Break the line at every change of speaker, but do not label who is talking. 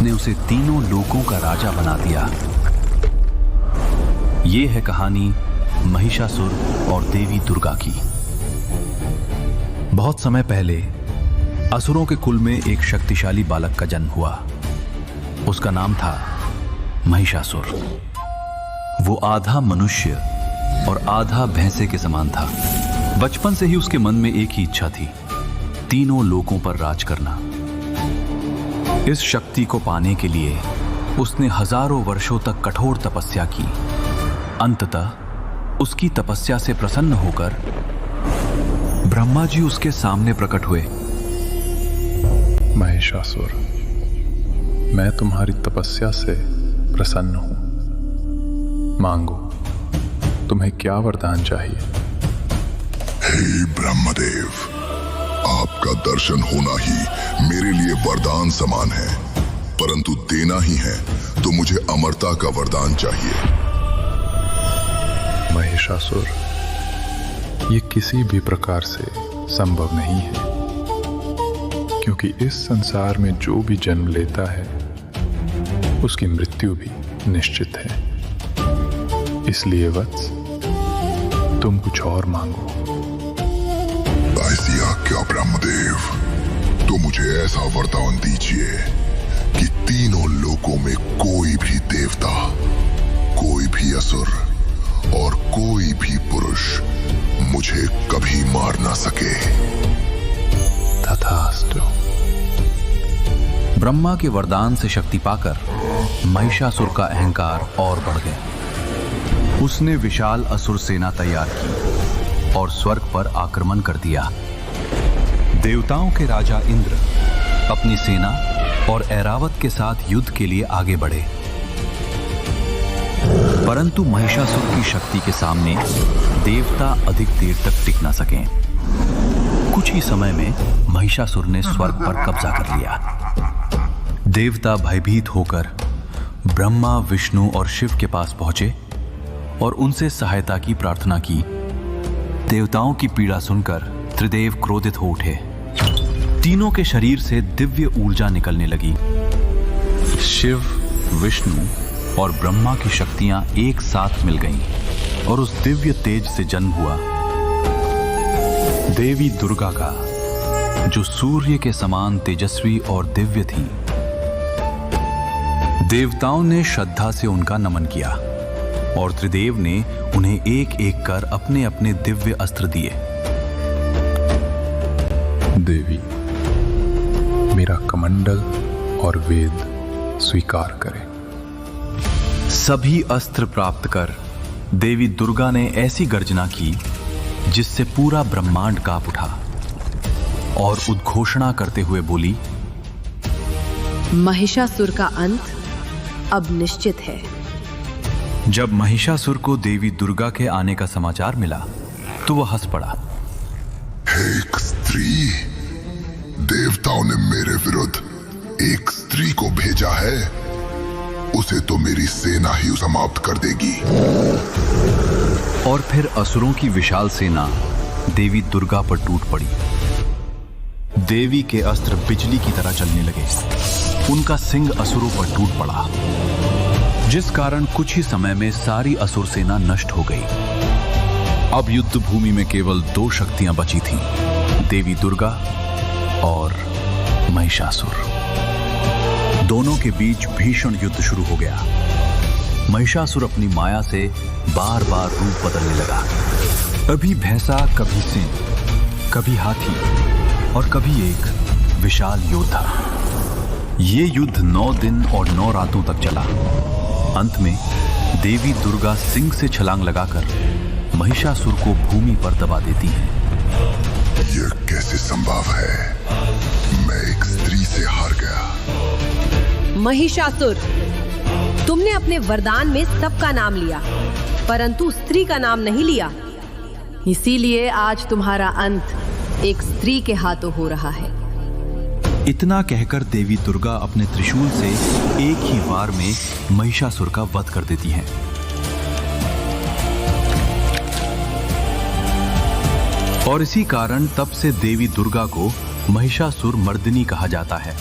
उसने उसे तीनों लोकों का राजा बना दिया। ये है कहानी महिषासुर और देवी दुर्गा की। बहुत समय पहले असुरों के कुल में एक शक्तिशाली बालक का जन्म हुआ। उसका नाम था महिषासुर। वो आधा मनुष्य और आधा भैंसे के समान था। बचपन से ही उसके मन में एक ही इच्छा थी, तीनों लोकों पर राज करना। इस शक्ति को पाने के लिए उसने हजारों वर्षों तक कठोर तपस्या की। अंततः उसकी तपस्या से प्रसन्न होकर ब्रह्मा जी उसके सामने प्रकट हुए।
महिषासुर, मैं तुम्हारी तपस्या से प्रसन्न हूं। मांगो, तुम्हें क्या वरदान चाहिए?
हे ब्रह्मदेव, आपका दर्शन होना ही मेरे लिए वरदान समान है, परंतु देना ही है तो मुझे अमरता का वरदान चाहिए।
महिषासुर, ये किसी भी प्रकार से संभव नहीं है, क्योंकि इस संसार में जो भी जन्म लेता है उसकी मृत्यु भी निश्चित है। इसलिए वत्स, तुम कुछ और मांगो।
ऐसी आज्ञा ब्रह्मदेव, तो मुझे ऐसा वरदान दीजिए कि तीनों लोकों में कोई भी देवता, कोई भी असुर और कोई भी पुरुष मुझे कभी मार ना सके।
तथास्तु।
ब्रह्मा के वरदान से शक्ति पाकर महिषासुर का अहंकार और बढ़ गया। उसने विशाल असुर सेना तैयार की और स्वर्ग पर आक्रमण कर दिया। देवताओं के राजा इंद्र अपनी सेना और ऐरावत के साथ युद्ध के लिए आगे बढ़े, परंतु महिषासुर की शक्ति के सामने देवता अधिक देर तक टिक न सके। कुछ ही समय में महिषासुर ने स्वर्ग पर कब्जा कर लिया। देवता भयभीत होकर ब्रह्मा, विष्णु और शिव के पास पहुंचे और उनसे सहायता की प्रार्थना की। देवताओं की पीड़ा सुनकर त्रिदेव क्रोधित हो उठे। तीनों के शरीर से दिव्य ऊर्जा निकलने लगी। शिव, विष्णु और ब्रह्मा की शक्तियां एक साथ मिल गईं और उस दिव्य तेज से जन्म हुआ देवी दुर्गा का, जो सूर्य के समान तेजस्वी और दिव्य थी। देवताओं ने श्रद्धा से उनका नमन किया और त्रिदेव ने उन्हें एक एक कर अपने अपने दिव्य अस्त्र दिए।
देवी, मेरा कमंडल और वेद स्वीकार करें।
सभी अस्त्र प्राप्त कर देवी दुर्गा ने ऐसी गर्जना की जिससे पूरा ब्रह्मांड कांप उठा और उद्घोषणा करते हुए बोली,
महिषासुर का अंत अब निश्चित है।
जब महिषासुर को देवी दुर्गा के आने का समाचार मिला तो वह हंस पड़ा।
एक स्त्री, देवताओं ने मेरे विरुद्ध एक स्त्री को भेजा है, उसे तो मेरी सेना ही समाप्त कर देगी।
और फिर असुरों की विशाल सेना देवी दुर्गा पर टूट पड़ी। देवी के अस्त्र बिजली की तरह चलने लगे। उनका सिंह असुरों पर टूट पड़ा, जिस कारण कुछ ही समय में सारी असुर सेना नष्ट हो गई। अब युद्ध भूमि में केवल दो शक्तियां बची थीं, देवी दुर्गा और महिषासुर। दोनों के बीच भीषण युद्ध शुरू हो गया। महिषासुर अपनी माया से बार बार रूप बदलने लगा। कभी भैंसा, कभी सिंह, कभी हाथी और कभी एक विशाल योद्धा। ये युद्ध 9 दिन और 9 रातों तक चला। अंत में देवी दुर्गा सिंह से छलांग लगाकर महिषासुर को भूमि पर दबा देती हैं।
यह कैसे संभव है? मैं एक स्त्री से हार गया।
महिषासुर, तुमने अपने वरदान में सबका नाम लिया, परंतु स्त्री का नाम नहीं लिया। इसीलिए आज तुम्हारा अंत एक स्त्री के हाथों हो रहा है।
इतना कहकर देवी दुर्गा अपने त्रिशूल से एक ही वार में महिषासुर का वध कर देती हैं। और इसी कारण तब से देवी दुर्गा को महिषासुर मर्दिनी कहा जाता है।